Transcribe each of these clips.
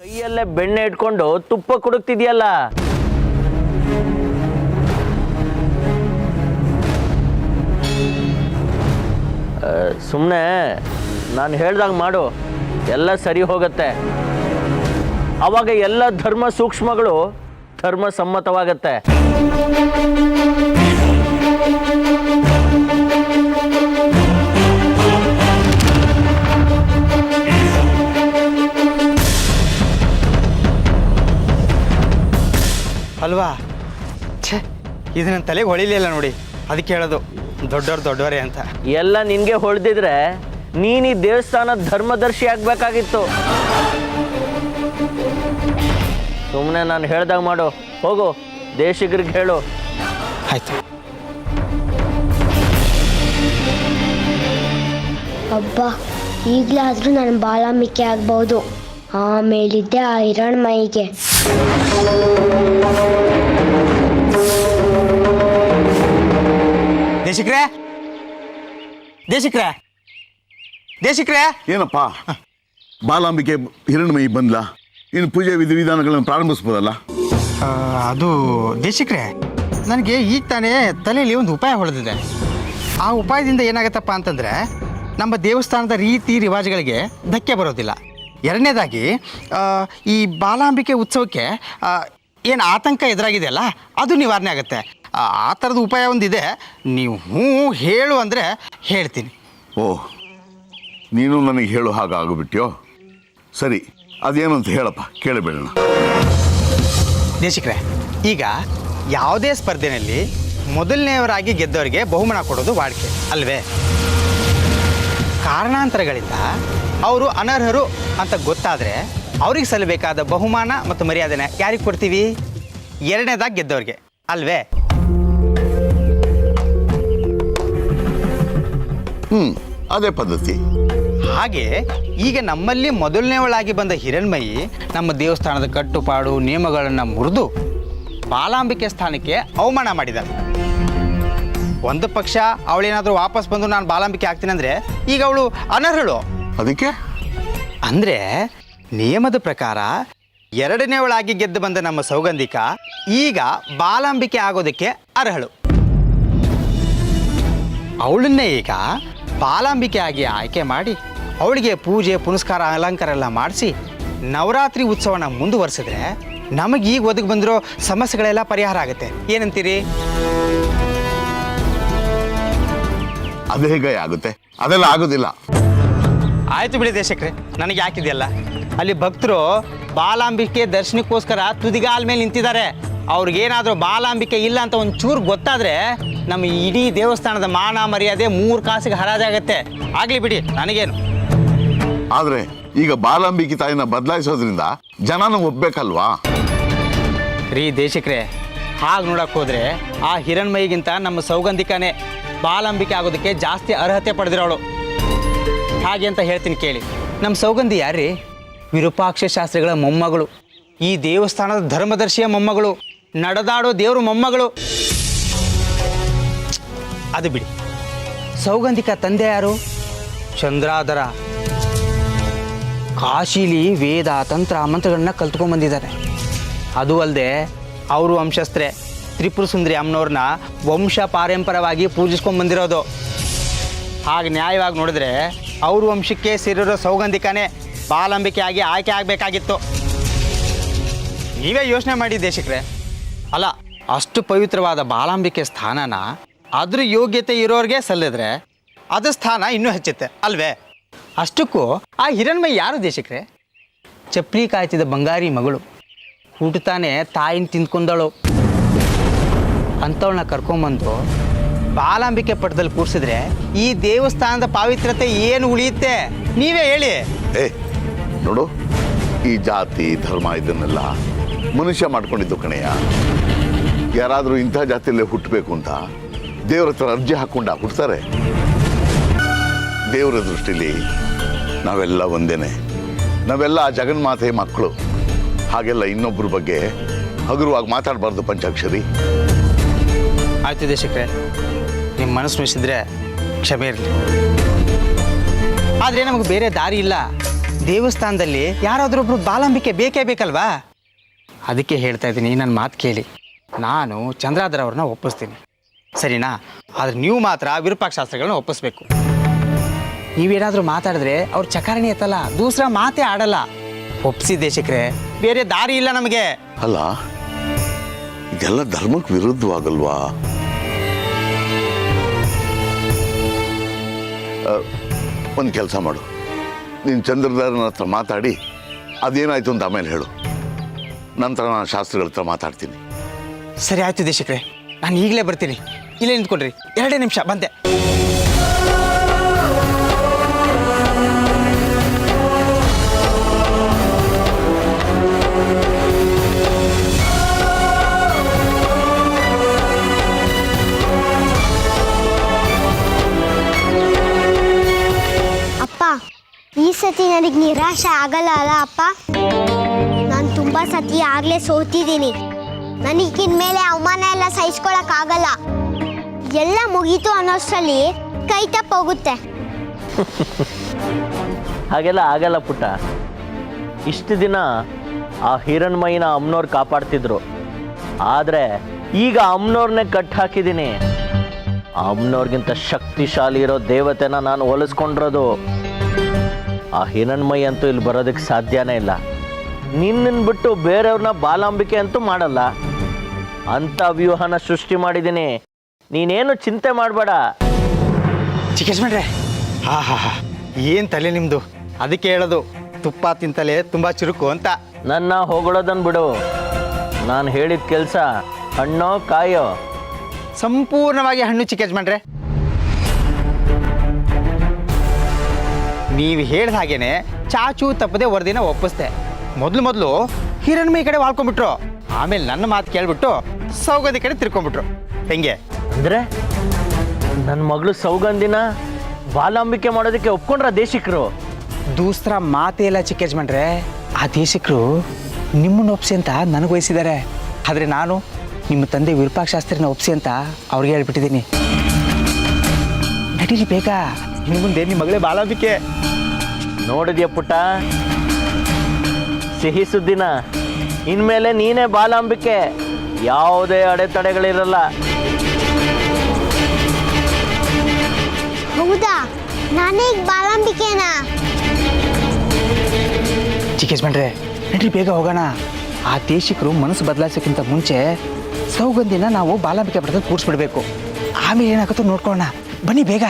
ಕೈಯಲ್ಲೇ ಬೆಣ್ಣೆ ಇಟ್ಕೊಂಡು ತುಪ್ಪ ಕುಡುಕ್ತಿದ್ಯಲ್ಲ. ಸುಮ್ಮನೆ ನಾನು ಹೇಳ್ದಾಗ ಮಾಡು, ಎಲ್ಲ ಸರಿ ಹೋಗುತ್ತೆ. ಆವಾಗ ಎಲ್ಲ ಧರ್ಮ ಸೂಕ್ಷ್ಮಗಳು ಧರ್ಮ ಸಮ್ಮತವಾಗತ್ತೆ. ಅಲ್ವಾ? ಛೇ, ಇದು ನನ್ನ ತಲೆಗೆ ಹೊಳಿಲಿಲ್ಲ ನೋಡಿ, ಅದಕ್ಕೆ ಹೇಳೋದು ದೊಡ್ಡವರೇ ಅಂತ. ಎಲ್ಲ ನಿನಗೆ ಹೊಳೆದಿದ್ರೆ ನೀನು ಈ ದೇವಸ್ಥಾನದ ಧರ್ಮದರ್ಶಿ ಆಗಬೇಕಾಗಿತ್ತು. ಸುಮ್ಮನೆ ನಾನು ಹೇಳ್ದಾಗ ಮಾಡು. ಹೋಗು, ದೇಶಿಗರಿಗೆ ಹೇಳು. ಆಯ್ತು. ಅಬ್ಬ, ಈಗಲಾದರೂ ನಾನು ಬಾಲಾಂಬಿಕೆ ಆಗ್ಬೋದು. ಆಮೇಲಿದ್ದೆ ಆ ಹಿರಣ್ಮಯಿಗೆ. ದೇಶಿಕ್ರೆ ಏನಪ್ಪ, ಬಾಲಾಂಬಿಕೆ ಹಿರಣ್ಮಯಿ ಬಂದ್ಲಾ? ಇನ್ನು ಪೂಜೆ ವಿಧಿವಿಧಾನಗಳನ್ನು ಪ್ರಾರಂಭಿಸ್ಬೋದಲ್ಲ? ಅದು ದೇಶಿಕ್ರೆ, ನನಗೆ ಈಗ ತಾನೇ ತಲೆಯಲ್ಲಿ ಒಂದು ಉಪಾಯ ಹೊಳೆದಿದೆ. ಆ ಉಪಾಯದಿಂದ ಏನಾಗತ್ತಪ್ಪ ಅಂತಂದರೆ ನಮ್ಮ ದೇವಸ್ಥಾನದ ರೀತಿ ರಿವಾಜುಗಳಿಗೆ ಧಕ್ಕೆ ಬರೋದಿಲ್ಲ. ಎರಡನೇದಾಗಿ ಈ ಬಾಲಾಂಬಿಕೆ ಉತ್ಸವಕ್ಕೆ ಏನು ಆತಂಕ ಎದುರಾಗಿದೆಯಲ್ಲ, ಅದು ನಿವಾರಣೆ ಆಗುತ್ತೆ. ಆ ಥರದ ಉಪಾಯ ಒಂದಿದೆ. ನೀವು ಹೇಳು ಅಂದರೆ ಹೇಳ್ತೀನಿ. ಓಹ್, ನೀನು ನನಗೆ ಹೇಳು ಹಾಗಾಗ್ಬಿಟ್ಯೋ? ಸರಿ, ಅದೇನು ಅಂತ ಹೇಳಪ್ಪ, ಕೇಳಬೇಡ. ದೇಶಿಕ್ರೆ, ಈಗ ಯಾವುದೇ ಸ್ಪರ್ಧೆಯಲ್ಲಿ ಮೊದಲನೆಯವರಾಗಿ ಗೆದ್ದವರಿಗೆ ಬಹುಮಾನ ಕೊಡೋದು ವಾಡಿಕೆ ಅಲ್ವೇ? ಕಾರಣಾಂತರಗಳಿಂದ ಅವರು ಅನರ್ಹರು ಅಂತ ಗೊತ್ತಾದರೆ ಅವ್ರಿಗೆ ಸಲ್ಲಬೇಕಾದ ಬಹುಮಾನ ಮತ್ತು ಮರ್ಯಾದೆನ ಯಾರಿಗೆ ಕೊಡ್ತೀವಿ? ಎರಡನೇದಾಗಿ ಗೆದ್ದವ್ರಿಗೆ ಅಲ್ವೇ? ಅದೇ ಪದ್ಧತಿ. ಹಾಗೆ ಈಗ ನಮ್ಮಲ್ಲಿ ಮೊದಲನೇವಳಾಗಿ ಬಂದ ಹಿರಣ್ಮಯಿ ನಮ್ಮ ದೇವಸ್ಥಾನದ ಕಟ್ಟುಪಾಡು ನಿಯಮಗಳನ್ನು ಮುರಿದು ಬಾಲಾಂಬಿಕೆ ಸ್ಥಾನಕ್ಕೆ ಅವಮಾನ ಮಾಡಿದ್ದಾಳೆ. ಒಂದು ಪಕ್ಷ ಅವಳೇನಾದರೂ ವಾಪಸ್ ಬಂದು ನಾನು ಬಾಲಾಂಬಿಕೆ ಆಗ್ತೀನಿ ಅಂದರೆ ಈಗ ಅವಳು ಅನರ್ಹಳು. ಅದಕ್ಕೆ ಅಂದರೆ ನಿಯಮದ ಪ್ರಕಾರ ಎರಡನೇವಳಾಗಿ ಗೆದ್ದು ಬಂದ ನಮ್ಮ ಸೌಗಂಧಿಕ ಈಗ ಬಾಲಾಂಬಿಕೆ ಆಗೋದಕ್ಕೆ ಅರ್ಹಳು. ಅವಳನ್ನೇ ಈಗ ಬಾಲಾಂಬಿಕೆ ಆಗಿ ಆಯ್ಕೆ ಮಾಡಿ ಅವಳಿಗೆ ಪೂಜೆ ಪುನಸ್ಕಾರ ಅಲಂಕಾರ ಎಲ್ಲ ಮಾಡಿಸಿ ನವರಾತ್ರಿ ಉತ್ಸವನ ಮುಂದುವರಿಸಿದ್ರೆ ನಮಗೀಗ ಒದಗಿ ಬಂದಿರೋ ಸಮಸ್ಯೆಗಳೆಲ್ಲ ಪರಿಹಾರ ಆಗುತ್ತೆ. ಏನಂತೀರಿ? ಅದು ಹೇಗೆ ಆಗುತ್ತೆ? ಅದೆಲ್ಲ ಆಗೋದಿಲ್ಲ. ಆಯಿತು ಬಿಡಿ ದೇಶಕ್ರೆ, ನನಗೆ ಯಾಕಿದೆಯಲ್ಲ. ಅಲ್ಲಿ ಭಕ್ತರು ಬಾಲಾಂಬಿಕೆ ದರ್ಶನಕ್ಕೋಸ್ಕರ ತುದಿಗಾಲ ಮೇಲೆ ನಿಂತಿದ್ದಾರೆ. ಅವ್ರಿಗೇನಾದರೂ ಬಾಲಾಂಬಿಕೆ ಇಲ್ಲ ಅಂತ ಒಂದು ಚೂರು ಗೊತ್ತಾದರೆ ನಮ್ಮ ಇಡೀ ದೇವಸ್ಥಾನದ ಮಾನ ಮರ್ಯಾದೆ 3 ಕಾಸಿಗೆ ಹರಾಜಾಗತ್ತೆ. ಆಗಲಿ ಬಿಡಿ, ನನಗೇನು. ಆದರೆ ಈಗ ಬಾಲಾಂಬಿಕೆ ತಾಯಿನ ಬದಲಾಯಿಸೋದ್ರಿಂದ ಜನನ ಒಪ್ಪಬೇಕಲ್ವಾ? ರೀ ದೇಶಕ್ರೆ, ಹಾಗೆ ನೋಡಕ್ಕೆ ಹೋದರೆ ಆ ಹಿರಣ್ಮಯಿಗಿಂತ ನಮ್ಮ ಸೌಗಂಧಿಕನೇ ಬಾಲಾಂಬಿಕೆ ಆಗೋದಕ್ಕೆ ಜಾಸ್ತಿ ಅರ್ಹತೆ ಪಡೆದಿರೋಳು. ಹಾಗೆ ಅಂತ ಹೇಳ್ತೀನಿ ಕೇಳಿ. ನಮ್ಮ ಸೌಗಂಧಿ ಯಾರ್ರೀ? ವಿರೂಪಾಕ್ಷ ಶಾಸ್ತ್ರಿಗಳ ಮೊಮ್ಮಗಳು, ಈ ದೇವಸ್ಥಾನದ ಧರ್ಮದರ್ಶಿಯ ಮೊಮ್ಮಗಳು, ನಡೆದಾಡೋ ದೇವ್ರ ಮೊಮ್ಮಗಳು. ಅದು ಬಿಡಿ, ಸೌಗಂಧಿಕ ತಂದೆ ಯಾರು? ಚಂದ್ರಾಧರ. ಕಾಶಿಲಿ ವೇದ ತಂತ್ರ ಮಂತ್ರಗಳನ್ನ ಕಲ್ತ್ಕೊಂಡ್ಬಂದಿದ್ದಾರೆ. ಅದು ಅಲ್ಲದೆ ಅವರು ವಂಶಸ್ಥರೇ ತ್ರಿಪುರ ಸುಂದರಿ ಅಮ್ಮನವ್ರನ್ನ ವಂಶ ಪಾರಂಪರವಾಗಿ ಪೂಜಿಸ್ಕೊಂಡ್ಬಂದಿರೋದು. ಹಾಗೆ ನ್ಯಾಯವಾಗಿ ನೋಡಿದ್ರೆ ಅವ್ರ ವಂಶಕ್ಕೆ ಸೇರಿರೋ ಸೌಗಂಧಿಕನೇ ಬಾಲಾಂಬಿಕೆ ಆಗಿ ಆಯ್ಕೆ ಆಗಬೇಕಾಗಿತ್ತು. ನೀವೇ ಯೋಚನೆ ಮಾಡಿ ದೇಶಕ್ರೆ. ಅಲ್ಲ, ಅಷ್ಟು ಪವಿತ್ರವಾದ ಬಾಲಾಂಬಿಕೆ ಸ್ಥಾನನ ಅದ್ರ ಯೋಗ್ಯತೆ ಇರೋರಿಗೆ ಸಲ್ಲಿದ್ರೆ ಅದು ಸ್ಥಾನ ಇನ್ನೂ ಹೆಚ್ಚುತ್ತೆ ಅಲ್ವೇ? ಅಷ್ಟಕ್ಕೂ ಆ ಹಿರಣ್ಮಯಿ ಯಾರು ದೇಶಕ್ರೆ? ಚಪ್ಪಲಿ ಕಾಯ್ತಿದ್ದ ಬಂಗಾರಿ ಮಗಳು, ಹುಟ್ಟುತ್ತಾನೆ ತಾಯಿನ ತಿಂದ್ಕೊಂಡಳು. ಅಂಥವಳನ್ನ ಕರ್ಕೊಂಬಂದು ಬಾಲಾಂಬಿಕೆ ಪಟ್ಟದಲ್ಲಿ ಕೂರಿಸಿದ್ರೆ ಈ ದೇವಸ್ಥಾನದ ಪಾವಿತ್ರತೆ ಏನು ಉಳಿಯುತ್ತೆ? ನೀವೇ ಹೇಳಿ. ನೋಡು, ಈ ಜಾತಿ ಧರ್ಮ ಇದನ್ನೆಲ್ಲ ಮನುಷ್ಯ ಮಾಡ್ಕೊಂಡಿದ್ದು ಕಣೆಯ. ಯಾರಾದರೂ ಇಂಥ ಜಾತಿಯಲ್ಲೇ ಹುಟ್ಟಬೇಕು ಅಂತ ದೇವ್ರ ಹತ್ರ ಅರ್ಜಿ ಹಾಕ್ಕೊಂಡ ಹುಡ್ತಾರೆ? ದೇವರ ದೃಷ್ಟಿಲಿ ನಾವೆಲ್ಲ ಒಂದೇನೆ. ನಾವೆಲ್ಲ ಆ ಜಗನ್ಮಾತೆ ಮಕ್ಕಳು. ಹಾಗೆಲ್ಲ ಇನ್ನೊಬ್ಬರ ಬಗ್ಗೆ ಹಗುರವಾಗಿ ಮಾತಾಡಬಾರ್ದು ಪಂಚಾಕ್ಷರಿ. ಆಯ್ತು ದೇಶಕ್ರೆ, ನಿಮ್ಮ ಮನಸ್ಸು ಮೆಚ್ಚಿದ್ರೆ ಕ್ಷಮೆ ಇರಲಿ. ಆದರೆ ನಮಗೆ ಬೇರೆ ದಾರಿ ಇಲ್ಲ. ದೇವಸ್ಥಾನದಲ್ಲಿ ಯಾರಾದ್ರೊಬ್ರು ಬಾಲಾಂಬಿಕೆ ಬೇಕೇ ಬೇಕಲ್ವಾ? ಅದಕ್ಕೆ ಹೇಳ್ತಾ ಇದ್ದೀನಿ, ನನ್ನ ಮಾತು ಕೇಳಿ. ನಾನು ಚಂದ್ರಾಧರ್ ಅವ್ರನ್ನ ಒಪ್ಪಿಸ್ತೀನಿ, ಸರಿನಾ? ಆದ್ರೆ ನೀವು ಮಾತ್ರ ವಿರೂಪಾಕ್ಷ ಶಾಸ್ತ್ರಿಗಳನ್ನ ಒಪ್ಪಿಸ್ಬೇಕು. ನೀವೇನಾದರೂ ಮಾತಾಡಿದ್ರೆ ಅವ್ರು ಚಕಾರಣಿ ಎತ್ತಲ್ಲ, ದೂಸರ ಮಾತೇ ಆಡಲ್ಲ. ಒಪ್ಪಿಸಿ ದೇಶಕ್ರೆ, ಬೇರೆ ದಾರಿ ಇಲ್ಲ ನಮಗೆ. ಅಲ್ಲ, ಇದೆಲ್ಲ ಧರ್ಮಕ್ಕೆ ವಿರುದ್ಧವಾಗಲ್ವಾ? ಒಂದು ಕೆಲಸ ಮಾಡು, ನೀನು ಚಂದ್ರಧರನ ಹತ್ರ ಮಾತಾಡಿ ಅದೇನಾಯ್ತು ಅಂತ ಆಮೇಲೆ ಹೇಳು. ನಂತರ ನಾನು ಶಾಸ್ತ್ರಿಗಳ ಹತ್ರ ಮಾತಾಡ್ತೀನಿ. ಸರಿ ಆಯ್ತು ದೇಶಕ್ರೆ, ನಾನು ಈಗಲೇ ಬರ್ತೀನಿ. ಇಲ್ಲೇ ನಿಂತ್ಕೊಡ್ರಿ, 2 ನಿಮಿಷ ಬಂದೆ. ಅಪ್ಪ, ಈ ಸತಿ ನನಗೆ ನಿರಾಶೆ ಆಗಲ್ಲ ಅಲ್ಲ ಅಪ್ಪ? ನಾನು ತುಂಬ ಸತಿ ಆಗಲೇ ಸೋತಿದ್ದೀನಿ. ನನಗಿನ್ಮೇಲೆ ಅವಮಾನ ಎಲ್ಲ ಸಹಿಸ್ಕೊಳಕ್ಕಾಗಲ್ಲ. ಎಲ್ಲ ಮುಗೀತು ಅನ್ನೋಷ್ಟರಲ್ಲಿ ಕೈ ತಪ್ಪೋಗುತ್ತೆ. ಹಾಗೆಲ್ಲ ಆಗಲ್ಲ ಪುಟ್ಟ. ಇಷ್ಟು ದಿನ ಆ ಹಿರಣ್ಮಯ್ಯನ ಅಮ್ಮನವ್ರು ಕಾಪಾಡ್ತಿದ್ರು, ಆದರೆ ಈಗ ಅಮ್ಮನವ್ರನ್ನೇ ಕಟ್ ಹಾಕಿದ್ದೀನಿ. ಅಮ್ಮನವ್ರಿಗಿಂತ ಶಕ್ತಿಶಾಲಿ ಇರೋ ದೇವತೆನ ನಾನು ಹೋಲಿಸ್ಕೊಂಡಿರೋದು. ಆ ಹಿರಣ್ಮಯ್ಯ ಅಂತೂ ಇಲ್ಲಿ ಬರೋದಕ್ಕೆ ಸಾಧ್ಯನೇ ಇಲ್ಲ. ನಿನ್ನನ್ನು ಬಿಟ್ಟು ಬೇರೆಯವ್ರನ್ನ ಬಾಲಾಂಬಿಕೆ ಅಂತೂ ಮಾಡಲ್ಲ. ಅಂಥ ವ್ಯೂಹನ ಸೃಷ್ಟಿ ಮಾಡಿದ್ದೀನಿ, ನೀನೇನು ಚಿಂತೆ ಮಾಡಬೇಡ. ಚಿಕ್ಕೇಶ್ಮಣ್ರೆ, ಹಾ ಏನು ತಲೆ ನಿಮ್ಮದು? ಅದಕ್ಕೆ ಹೇಳೋದು, ತುಪ್ಪ ತಿಂತಲೇ ತುಂಬ ಚುರುಕು ಅಂತ. ನನ್ನ ಹೊಗಳೋದನ್ನು ಬಿಡು. ನಾನು ಹೇಳಿದ ಕೆಲಸ ಹಣ್ಣೋ ಕಾಯೋ? ಸಂಪೂರ್ಣವಾಗಿ ಹಣ್ಣು ಚಿಕ್ಕೇಶ್ಮಣ್ರೆ. ನೀವು ಹೇಳಿದ ಹಾಗೇನೆ ಚಾಚು ತಪ್ಪದೆ ವರದಿನ ಒಪ್ಪಿಸ್ದೆ. ಮೊದಲು ಹಿರಣ್ಮೈ ಕಡೆ ವಾಳ್ಕೊಂಡ್ಬಿಟ್ರು, ಆಮೇಲೆ ನನ್ನ ಮಾತು ಕೇಳ್ಬಿಟ್ಟು ಸೌಗಂಧಿ ಕಡೆ ತಿರ್ಕೊಂಡ್ಬಿಟ್ರು. ಹೆಂಗೆ ಅಂದರೆ ನನ್ನ ಮಗಳು ಸೌಗಂಧಿನ ಬಾಲಾಂಬಿಕೆ ಮಾಡೋದಕ್ಕೆ ಒಪ್ಕೊಂಡ್ರ ದೇಶಿಕರು? ದೂಸ್ರ ಮಾತೇ ಇಲ್ಲ ಚಿಕ್ಕೇಶ್ಮಣ್ರೆ. ಆ ದೇಶಿಕರು ನಿಮ್ಮನ್ನು ಒಪ್ಸಿ ಅಂತ ನನಗೆ ವಹಿಸಿದ್ದಾರೆ, ಆದರೆ ನಾನು ನಿಮ್ಮ ತಂದೆ ವಿರೂಪಾಕ್ಷ ಶಾಸ್ತ್ರಿನ ಒಪ್ಸಿ ಅಂತ ಅವ್ರಿಗೆ ಹೇಳ್ಬಿಟ್ಟಿದ್ದೀನಿ. ನಡೀರಿ ಬೇಗ, ಇನ್ನು ಮುಂದೆ ನಿಮ್ಮ ಮಗಳೇ ಬಾಲಾಂಬಿಕೆ. ನೋಡಿದ್ಯಾ ಪುಟ್ಟ, ಸಿಹಿ ಸುದ್ದಿನ. ಇನ್ಮೇಲೆ ನೀನೇ ಬಾಲಾಂಬಿಕೆ, ಯಾವುದೇ ಅಡೆತಡೆಗಳಿರಲ್ಲ. ಹೌದಾ? ನಾನೇ ಈಗ ಬಾಲಾಂಬಿಕೆನಾ? ಚಿಕ್ಕೇಶ್ಮಣ್ರೆ, ನಡ್ರಿ ಬೇಗ ಹೋಗೋಣ. ಆ ದೇಶಿಕರು ಮನಸ್ಸು ಬದಲಾಯಿಸೋಕ್ಕಿಂತ ಮುಂಚೆ ಸೌಗಂಧಿನ ನಾವು ಬಾಲಾಂಬಿಕೆ ಪಡೆದು ಕೂರಿಸ್ಬಿಡ್ಬೇಕು. ಆಮೇಲೆ ಏನಾಗುತ್ತೋ ನೋಡ್ಕೊಳ್ಳೋಣ. ಬನ್ನಿ ಬೇಗ.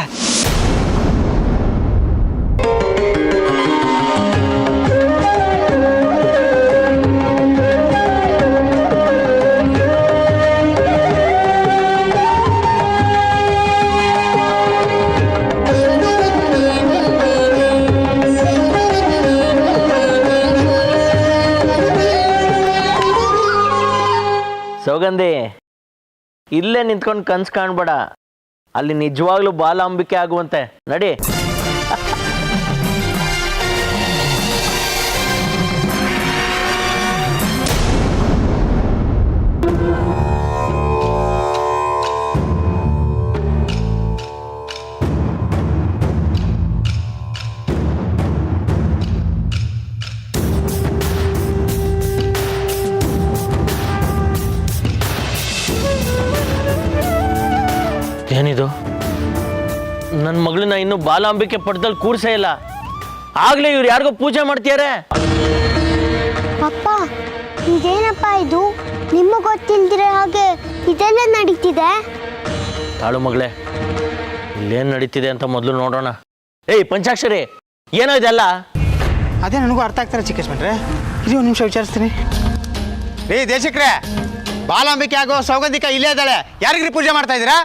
ಸೌಗಂಧಿ, ಇಲ್ಲೇ ನಿಂತ್ಕೊಂಡು ಕನ್ಸು ಕಾಣ್ಬೇಡ, ಅಲ್ಲಿ ನಿಜವಾಗ್ಲೂ ಬಾಲಾಂಬಿಕೆ ಆಗುವಂತೆ. ನಡಿ. ಏನಿದು? ನನ್ನ ಮಗಳನ್ನ ಇನ್ನು ಬಾಲಾಂಬಿಕೆ ಪಟ್ಟದಲ್ಲಿ ಕೂರ್ಸೇ ಇಲ್ಲ, ಆಗ್ಲೇ ಇವ್ರು ಯಾರಿಗೋ ಪೂಜೆ ಮಾಡ್ತಿದ್ದಾರೆ. ಅಪ್ಪ, ಇದೇನಪ್ಪ ಇದು? ನಿಮಗೆ ಗೊತ್ತಿಲ್ದಿರೋ ಹಾಗೆ ಇದೆಲ್ಲ ನಡೀತಿದೆ. ತಾಳು ಮಗಳೇ, ಇಲ್ಲೇನು ನಡೀತಿದೆ ಅಂತ ಮೊದಲು ನೋಡೋಣ. ಏಯ್ ಪಂಚಾಕ್ಷರಿ, ಏನೋ ಇದೆಲ್ಲ? ಅದೇ ನನಗೂ ಅರ್ಥ ಆಗ್ತಾರೆ ಚಿಕ್ಕೇಶ್ಮಣ್ರೆ. ಇದು ಒಂದು ನಿಮಿಷ ವಿಚಾರಿಸ್ತೀನಿ. ರೀ ದೇಶಕ್ರೆ, ಬಾಲಾಂಬಿಕೆ ಆಗೋ ಸೌಗಂಧಿಕ ಇಲ್ಲೇ ಇದ್ದಾಳೆ, ಯಾರಿಗ್ರಿ ಪೂಜೆ ಮಾಡ್ತಾ ಇದ್ದೀರಾ?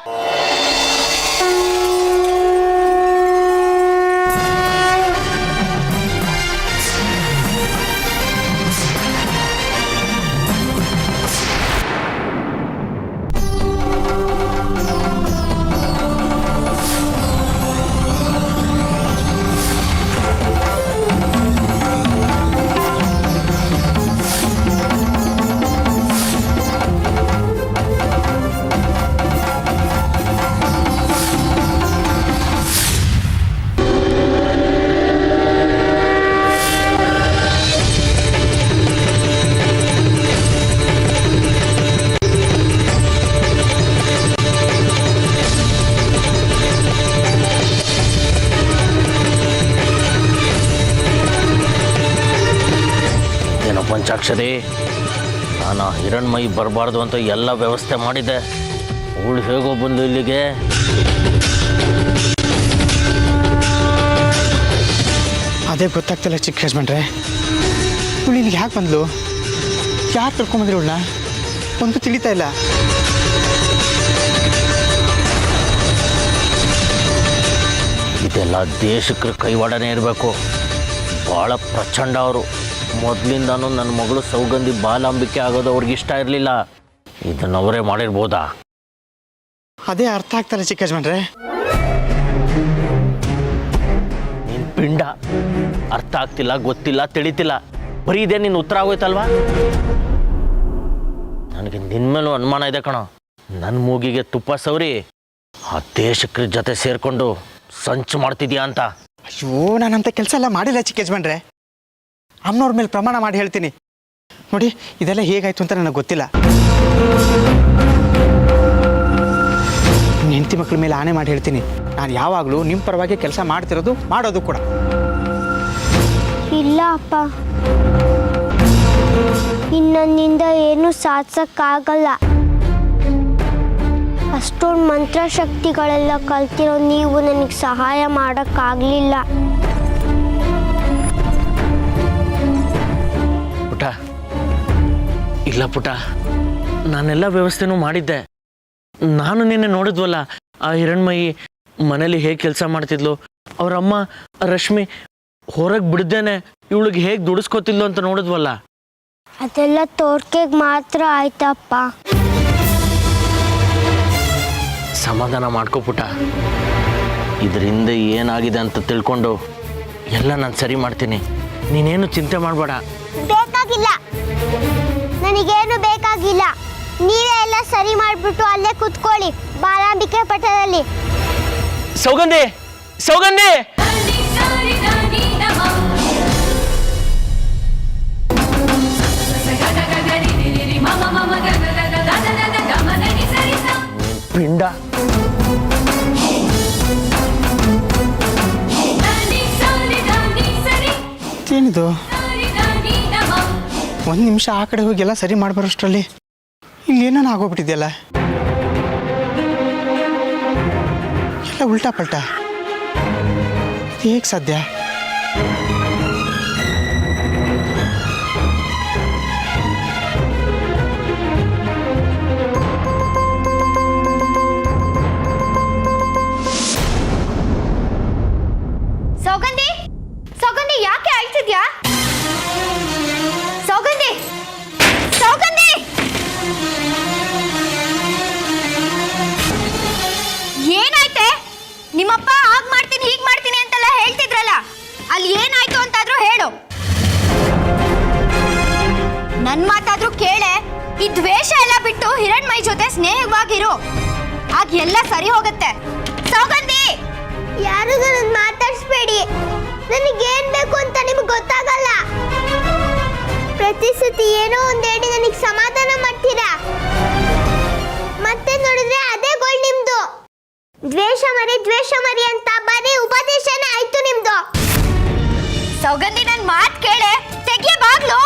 ಪಂಚಾಕ್ಷರಿ, ನಾನು ಆ ಹಿರಣ್ಮಯಿ ಬರಬಾರ್ದು ಅಂತ ಎಲ್ಲ ವ್ಯವಸ್ಥೆ ಮಾಡಿದ್ದೆ. ಅವಳು ಹೇಗೋ ಬಂದು ಇಲ್ಲಿಗೆ. ಅದೇ ಗೊತ್ತಾಗ್ತಿಲ್ಲ ಚಿಕ್ಕ ಯಜಮಾನ್ರೆ. ಇವಳು ಇಲ್ಲಿಗೆ ಯಾಕೆ ಬಂದ್ಲು? ಯಾಕೆ ಕರ್ಕೊಂಬಂದ್ರಿ ಇವಳನ್ನ? ಒಂದು ತಿಳಿತಾ ಇಲ್ಲ. ಇದೆಲ್ಲ ದೇಶಕ್ರ ಕೈವಾಡನೇ ಇರಬೇಕು. ಭಾಳ ಪ್ರಚಂಡ ಅವರು. ಮೊದಲಿಂದನೂ ನನ್ನ ಮಗಳು ಸೌಗಂಧಿ ಬಾಲಾಂಬಿಕೆ ಆಗೋದು ಅವ್ರಿಗೆ ಇಷ್ಟ ಇರಲಿಲ್ಲ. ಇದನ್ನು ಅವರೇ ಮಾಡಿರ್ಬೋದಾ? ಅದೇ ಅರ್ಥ ಆಗ್ತಾಯಿಲ್ಲ ಚಿಕ್ಕ ಯಜಮಾನ್ರೆ. ನಿನ್ನ ಪಿಂಡ ಅರ್ಥ ಆಗ್ತಿಲ್ಲ, ಗೊತ್ತಿಲ್ಲ, ತಿಳಿತಿಲ್ಲ. ಬರೀ ಇದೇ ನಿನ್ನ ಉತ್ತರ ಆಗೋಯ್ತಲ್ವಾ? ನನಗೆ ನಿನ್ನ ಮೇಲೂ ಅನುಮಾನ ಇದೆ ಕಣೋ. ನನ್ನ ಮೂಗಿಗೆ ತುಪ್ಪ ಸವರಿ ಆ ದೇಶಕ್ರ ಜೊತೆ ಸೇರಿಕೊಂಡು ಸಂಚು ಮಾಡ್ತಿದ್ಯಾ ಅಂತ. ಅಯ್ಯೋ, ನಾನಂತ ಕೆಲಸ ಎಲ್ಲ ಮಾಡಿಲ್ಲ ಚಿಕ್ಕ ಯಜಮಾನ್ರೆ. ಅಮ್ಮನವ್ರ ಮೇಲೆ ಪ್ರಮಾಣ ಮಾಡಿ ಹೇಳ್ತೀನಿ ನೋಡಿ, ಇದೆಲ್ಲ ಹೇಗಾಯ್ತು ಅಂತ ನನಗೆ ಗೊತ್ತಿಲ್ಲ. ಹೆಂಡತಿ ಮಕ್ಕಳ ಮೇಲೆ ಆಣೆ ಮಾಡಿ ಹೇಳ್ತೀನಿ, ನಾನು ಯಾವಾಗಲೂ ನಿಮ್ಮ ಪರವಾಗಿ ಕೆಲಸ ಮಾಡ್ತಿರೋದು, ಮಾಡೋದು ಕೂಡ. ಇಲ್ಲ ಅಪ್ಪ, ಇನ್ನೊಂದಿಂದ ಏನು ಸಾಧಿಸಕ್ಕಾಗಲ್ಲ. ಅಷ್ಟೊಂದು ಮಂತ್ರಶಕ್ತಿಗಳೆಲ್ಲ ಕಲ್ತಿರೋ ನೀವು ನನಗೆ ಸಹಾಯ ಮಾಡೋಕ್ಕಾಗಲಿಲ್ಲ. ಪುಟ, ಇಲ್ಲ ಪುಟ, ನಾನೆಲ್ಲ ವ್ಯವಸ್ಥೆನೂ ಮಾಡಿದ್ದೆ. ನಾನು ನಿನ್ನೆ ನೋಡಿದ್ವಲ್ಲ, ಆ ಹಿರಣ್ಮಯಿ ಮನೇಲಿ ಹೇಗೆ ಕೆಲಸ ಮಾಡ್ತಿದ್ಲು, ಅವರಮ್ಮ ರಶ್ಮಿ ಹೊರಗೆ ಬಿಡ್ದೇನೆ ಇವಳಿಗೆ ಹೇಗೆ ದುಡಿಸ್ಕೊತಿದ್ಲು ಅಂತ ನೋಡಿದ್ವಲ್ಲ. ಅದೆಲ್ಲ ತೋರ್ಕೆಗೆ ಮಾತ್ರ ಆಯ್ತಪ್ಪ. ಸಮಾಧಾನ ಮಾಡ್ಕೋ ಪುಟ. ಇದರಿಂದ ಏನಾಗಿದೆ ಅಂತ ತಿಳ್ಕೊಂಡು ಎಲ್ಲ ನಾನು ಸರಿ ಮಾಡ್ತೀನಿ. ನೀನೇನು ಚಿಂತೆ ಮಾಡಬೇಡ. ಬೇಕಾಗಿಲ್ಲ, ನನಗೇನು ಬೇಕಾಗಿಲ್ಲ. ನೀವೇ ಎಲ್ಲ ಸರಿ ಮಾಡಿಬಿಟ್ಟು ಅಲ್ಲೇ ಕುತ್ಕೊಳ್ಳಿ ಬಾಲಾಂಬಿಕೆ ಪಟ್ಟಣದಲ್ಲಿ. ಸೌಗಂಧಿ, ಸೌಗಂಧಿ, ಪಿಂಡ ಏನಿದು? ಒಂದು ನಿಮಿಷ ಆ ಕಡೆ ಹೋಗಿ ಎಲ್ಲ ಸರಿ ಮಾಡ್ಬರೋಷ್ಟರಲ್ಲಿ ಇಲ್ಲೇನೋ ಆಗೋಗ್ಬಿಟ್ಟಿದೆಯಲ್ಲ. ಎಲ್ಲ ಉಲ್ಟಾ ಪಲ್ಟಾ. ಹೇಗೆ ಸಾಧ್ಯ? ಸೌಗಂಧಿ, ಸೌಗಂಧಿ, ಯಾಕೆ ಅಳ್ತಿದ್ಯಾ? ಸೌಗಂಧಿ, ಸೌಗಂಧಿ, ಏನಾಯ್ತೆ? ನಿಮ್ಮಪ್ಪ ಹಾಗೆ ಮಾಡ್ತೀನಿ ಹೀಗೆ ಮಾಡ್ತೀನಿ ಅಂತೆಲ್ಲ ಹೇಳ್ತಿದ್ರಲ್ಲ, ಅಲ್ಲಿ ಏನಾಯ್ತು ಅಂತಾದ್ರೂ ಹೇಳು. ನನ್ ಮಾತಾದ್ರೂ ಕೇಳೆ. ಈ ದ್ವೇಷ ಎಲ್ಲ ಬಿಟ್ಟು ಹಿರಣ್ಮಯಿ ಜೊತೆ ಸ್ನೇಹವಾಗಿರು, ಆಗ ಎಲ್ಲ ಸರಿ ಹೋಗುತ್ತೆ. ಸೌಗಂಧಿ, ಯಾರು ನನ್ನ ಮಾತಾಡಿಸ್ಬೇಡಿ. ನನಗೇನ್ ಬೇಕು ಅಂತ ನಿಮ್ಗೆ ಗೊತ್ತಾಗಲ್ಲ. ಪ್ರತಿ ಸತಿ ಏನೋ ಒಂದು ಹೇಳಿ ನನಗೆ ಸಮಾಧಾನ ಮಾಡ್ತೀರಾ, ಮತ್ತೆ ನೋಡಿದ್ರೆ ಅದೇ ಗೋಳ್ ನಿಮ್ದು. ದ್ವೇಷ ಮರಿ ಅಂತ ಬರೀ ಉಪದೇಶನೇ ಆಯ್ತು ನಿಮ್ದು. ಸೌಗಂಧಿ, ನನ್ ಮಾತ್ ಕೇಳೆ, ತೆಗಿಯ ಬಾಗ್ಲು.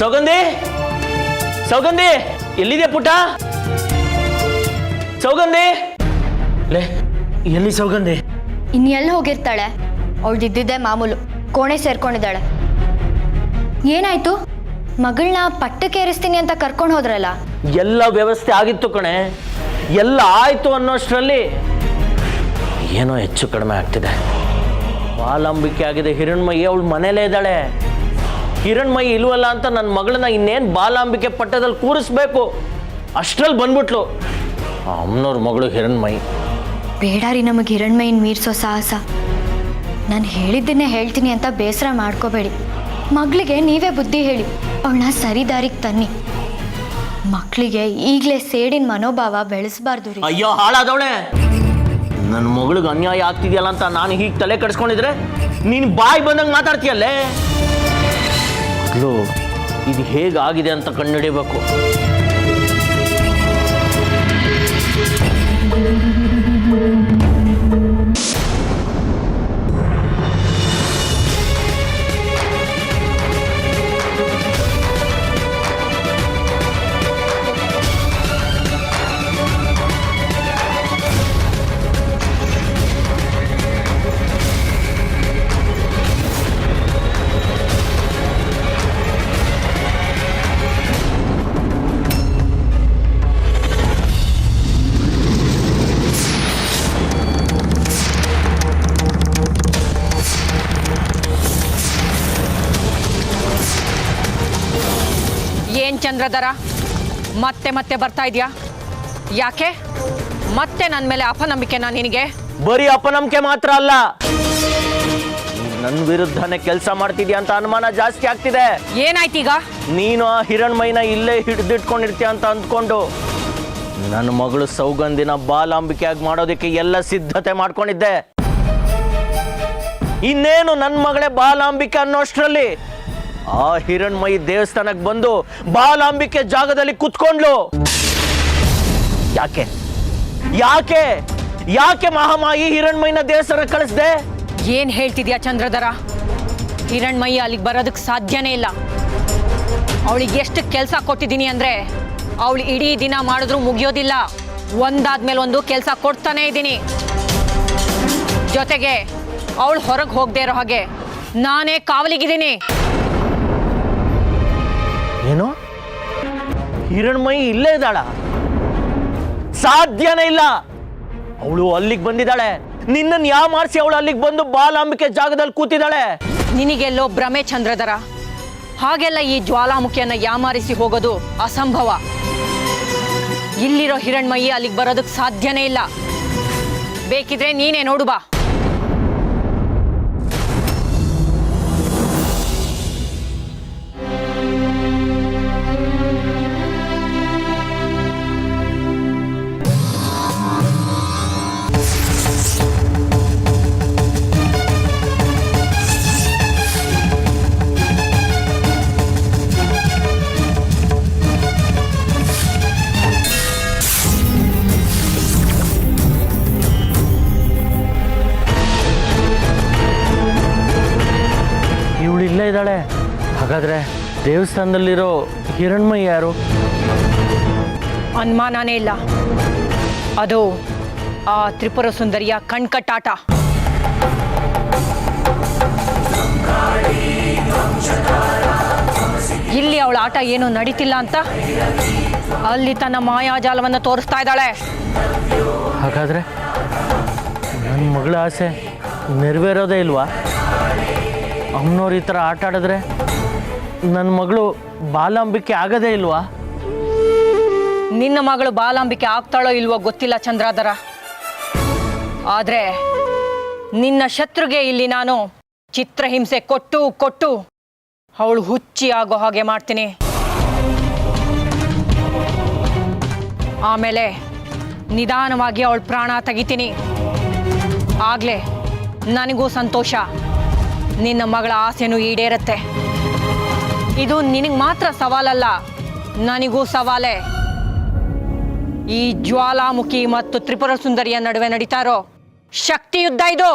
ಸೌಗಂಧಿ, ಸೌಗಂಧಿ, ಎಲ್ಲಿದೆ ಪುಟ? ಸೌಗಂಧಿ, ಲೇ, ಎಲ್ಲಿ ಸೌಗಂಧಿ? ಇನ್ನೆಲ್ಲಿ ಹೋಗಿರ್ತಾಳೆ? ಅವಳ್ದಿದ್ದಿದ್ದೆ ಮಾಮೂಲು, ಕೋಣೆ ಸೇರ್ಕೊಂಡಿದ್ದಾಳೆ. ಏನಾಯ್ತು? ಮಗಳನ್ನ ಪಟ್ಟಕ್ಕೇರಿಸ್ತೀನಿ ಅಂತ ಕರ್ಕೊಂಡು ಹೋದ್ರಲ್ಲ? ಎಲ್ಲ ವ್ಯವಸ್ಥೆ ಆಗಿತ್ತು ಕಣೆ. ಎಲ್ಲ ಆಯ್ತು ಅನ್ನೋಷ್ಟರಲ್ಲಿ ಏನೋ ಹೆಚ್ಚು ಕಡಿಮೆ ಆಗ್ತಿದೆ. ಬಾಲಾಂಬಿಕೆ ಆಗಿದೆ ಹಿರಣ್ಮಯಿ, ಅವಳು ಮನೇಲೇ ಇದ್ದಾಳೆ. ಹಿರಣ್ಮಯಿ ಇಲ್ವಲ್ಲ ಅಂತ ನನ್ನ ಮಗಳನ್ನ ಇನ್ನೇನು ಬಾಲಾಂಬಿಕೆ ಪಟ್ಟದಲ್ಲಿ ಕೂರಿಸ್ಬೇಕು, ಅಷ್ಟರಲ್ಲಿ ಬಂದ್ಬಿಟ್ಲು ಅಮ್ಮನವ್ರ ಮಗಳು ಹಿರಣ್ಮಯಿ. ಬೇಡಾರಿ ನಮಗೆ ಹಿರಣ್ಮಯಿನ ಮೀರ್ಸೋ ಸಾಹಸ. ನಾನು ಹೇಳಿದ್ದನ್ನೇ ಹೇಳ್ತೀನಿ ಅಂತ ಬೇಸರ ಮಾಡ್ಕೋಬೇಡಿ. ಮಗಳಿಗೆ ನೀವೇ ಬುದ್ಧಿ ಹೇಳಿ ಅವಳನ್ನ ಸರಿ ದಾರಿಗೆ ತನ್ನಿ. ಮಕ್ಕಳಿಗೆ ಈಗಲೇ ಸೇಡಿನ ಮನೋಭಾವ ಬೆಳೆಸಬಾರ್ದು ರೀ. ಅಯ್ಯೋ ಹಾಳಾದವಳೆ, ನನ್ನ ಮಗಳಿಗೆ ಅನ್ಯಾಯ ಆಗ್ತಿದೆಯಲ್ಲ ಅಂತ ನಾನು ಹೀಗೆ ತಲೆ ಕೆಡಿಸ್ಕೊಂಡಿದ್ರೆ ನೀನು ಬಾಯಿ ಬಂದಂಗೆ ಮಾತಾಡ್ತೀಯಲ್ಲೇ. ಮಗಳು ಇದು ಹೇಗಾಗಿದೆ ಅಂತ ಕಂಡುಹಿಡಿಬೇಕು. ಚಂದ್ರಧರ, ಮತ್ತೆ ಮತ್ತೆ ಬರ್ತಾ ಇದೆಯಾ? ಯಾಕೆ ಮತ್ತೆ ನನ್ನ ಮೇಲೆ ಅಪನಂಬಿಕೆನಾ ನಿನಗೆ? ಬರೀ ಅಪನಂಬಿಕೆ ಮಾತ್ರ ಅಲ್ಲ, ನನ್ನ ವಿರುದ್ಧನೇ ಕೆಲಸ ಮಾಡ್ತಿದ್ಯಾ ಅಂತ ಅನುಮಾನ ಜಾಸ್ತಿ ಆಗ್ತಿದೆ. ಏನಾಯ್ತೀಗ? ನೀನು ಆ ಹಿರಣ್ಮೈನ ಇಲ್ಲೇ ಹಿಡಿದಿಟ್ಕೊಂಡಿರ್ತೀಯ ಅಂತ ಅಂದ್ಕೊಂಡು ನನ್ನ ಮಗಳು ಸೌಗಂಧಿನ ಬಾಲಾಂಬಿಕೆಯಾಗಿ ಮಾಡೋದಕ್ಕೆ ಎಲ್ಲ ಸಿದ್ಧತೆ ಮಾಡ್ಕೊಂಡಿದ್ದೆ. ಇನ್ನೇನು ನನ್ನ ಮಗಳೇ ಬಾಲಾಂಬಿಕೆ ಅನ್ನೋಷ್ಟರಲ್ಲಿ ಆ ಹಿರಣ್ಮಯಿ ದೇವಸ್ಥಾನಕ್ಕೆ ಬಂದು ಬಾಲಾಂಬಿಕೆ ಜಾಗದಲ್ಲಿ ಕುತ್ಕೊಂಡ್ಲು. ಯಾಕೆ ಯಾಕೆ ಯಾಕೆ ಮಹಾಮಾಯಿ ಹಿರಣ್ಮಯಿನ ದೇವಸ್ಥಾನಕ್ಕೆ ಕಳಿಸ್ದೆ? ಏನ್ ಹೇಳ್ತಿದ್ಯಾ ಚಂದ್ರಧರ? ಹಿರಣ್ಮಯಿ ಅಲ್ಲಿಗೆ ಬರೋದಕ್ಕೆ ಸಾಧ್ಯನೇ ಇಲ್ಲ. ಅವಳಿಗೆ ಎಷ್ಟು ಕೆಲಸ ಕೊಟ್ಟಿದ್ದೀನಿ ಅಂದ್ರೆ ಅವಳು ಇಡೀ ದಿನ ಮಾಡಿದ್ರು ಮುಗಿಯೋದಿಲ್ಲ. ಒಂದಾದ್ಮೇಲೆ ಒಂದು ಕೆಲಸ ಕೊಡ್ತಾನೆ ಇದ್ದೀನಿ. ಜೊತೆಗೆ ಅವಳು ಹೊರಗೆ ಹೋಗದೆ ಇರೋ ಹಾಗೆ ನಾನೇ ಕಾವಲಿಗಿದ್ದೀನಿ. ಏನು, ಹಿರಣ್ಮಯಿ ಇಲ್ಲೇ ಇದ್ದಾಳ? ಸಾಧ್ಯನೇ ಇಲ್ಲ. ಅವಳು ಅಲ್ಲಿಗೆ ಬಂದಿದ್ದಾಳೆ. ನಿನ್ನನ್ನು ಯಾವ ಮಾಡಿಸಿ ಅವಳು ಅಲ್ಲಿಗೆ ಬಂದು ಬಾಲಾಂಬಿಕೆ ಜಾಗದಲ್ಲಿ ಕೂತಿದ್ದಾಳೆ? ನಿನಗೆಲ್ಲೋ ಭ್ರಮೆ ಚಂದ್ರಧರ. ಹಾಗೆಲ್ಲ ಈ ಜ್ವಾಲಾಮುಖಿಯನ್ನ ಯಾಮಾರಿಸಿ ಹೋಗೋದು ಅಸಂಭವ. ಇಲ್ಲಿರೋ ಹಿರಣ್ಮಯಿ ಅಲ್ಲಿಗೆ ಬರೋದಕ್ಕೆ ಸಾಧ್ಯನೇ ಇಲ್ಲ. ಬೇಕಿದ್ರೆ ನೀನೇ ನೋಡು ಬಾ. ಇಲ್ಲೇ ಇದ್ದಾಳೆ. ಹಾಗಾದ್ರೆ ದೇವಸ್ಥಾನದಲ್ಲಿರೋ ಹಿರಣ್ಮಯಿ ಯಾರು? ಅನುಮಾನನೇ ಇಲ್ಲ, ಅದು ಆ ತ್ರಿಪುರ ಸುಂದರಿಯ ಕಣ್ಕಟ್ಟಾಟ. ಇಲ್ಲಿ ಅವಳ ಆಟ ಏನು ನಡೀತಿಲ್ಲ ಅಂತ ಅಲ್ಲಿ ತನ್ನ ಮಾಯಾಜಾಲವನ್ನು ತೋರಿಸ್ತಾ ಇದ್ದಾಳೆ. ಹಾಗಾದ್ರೆ ನನ್ನ ಮಗಳ ಆಸೆ ನೆರವೇರೋದೇ ಇಲ್ವಾ? ಅಮ್ಮನವ್ರು ಈ ಥರ ಆಟ ಆಡಿದ್ರೆ ನನ್ನ ಮಗಳು ಬಾಲಾಂಬಿಕೆ ಆಗೋದೇ ಇಲ್ವಾ? ನಿನ್ನ ಮಗಳು ಬಾಲಾಂಬಿಕೆ ಆಗ್ತಾಳೋ ಇಲ್ವೋ ಗೊತ್ತಿಲ್ಲ ಚಂದ್ರಾಧರ. ಆದರೆ ನಿನ್ನ ಶತ್ರುಗೆ ಇಲ್ಲಿ ನಾನು ಚಿತ್ರಹಿಂಸೆ ಕೊಟ್ಟು ಕೊಟ್ಟು ಅವಳು ಹುಚ್ಚಿ ಆಗೋ ಹಾಗೆ ಮಾಡ್ತೀನಿ. ಆಮೇಲೆ ನಿಧಾನವಾಗಿ ಅವಳ ಪ್ರಾಣ ತೆಗಿತೀನಿ. ಆಗಲೇ ನನಗೂ ಸಂತೋಷ, ನಿನ್ನ ಮಗಳ ಆಸೆನೂ ಈಡೇರುತ್ತೆ. ಇದು ನಿನಗೆ ಮಾತ್ರ ಸವಾಲಲ್ಲ, ನನಗೂ ಸವಾಲೇ. ಈ ಜ್ವಾಲಾಮುಖಿ ಮತ್ತು ತ್ರಿಪುರ ಸುಂದರಿಯ ನಡುವೆ ನಡೀತಾ ಇರೋ ಶಕ್ತಿ ಯುದ್ಧ ಇದು.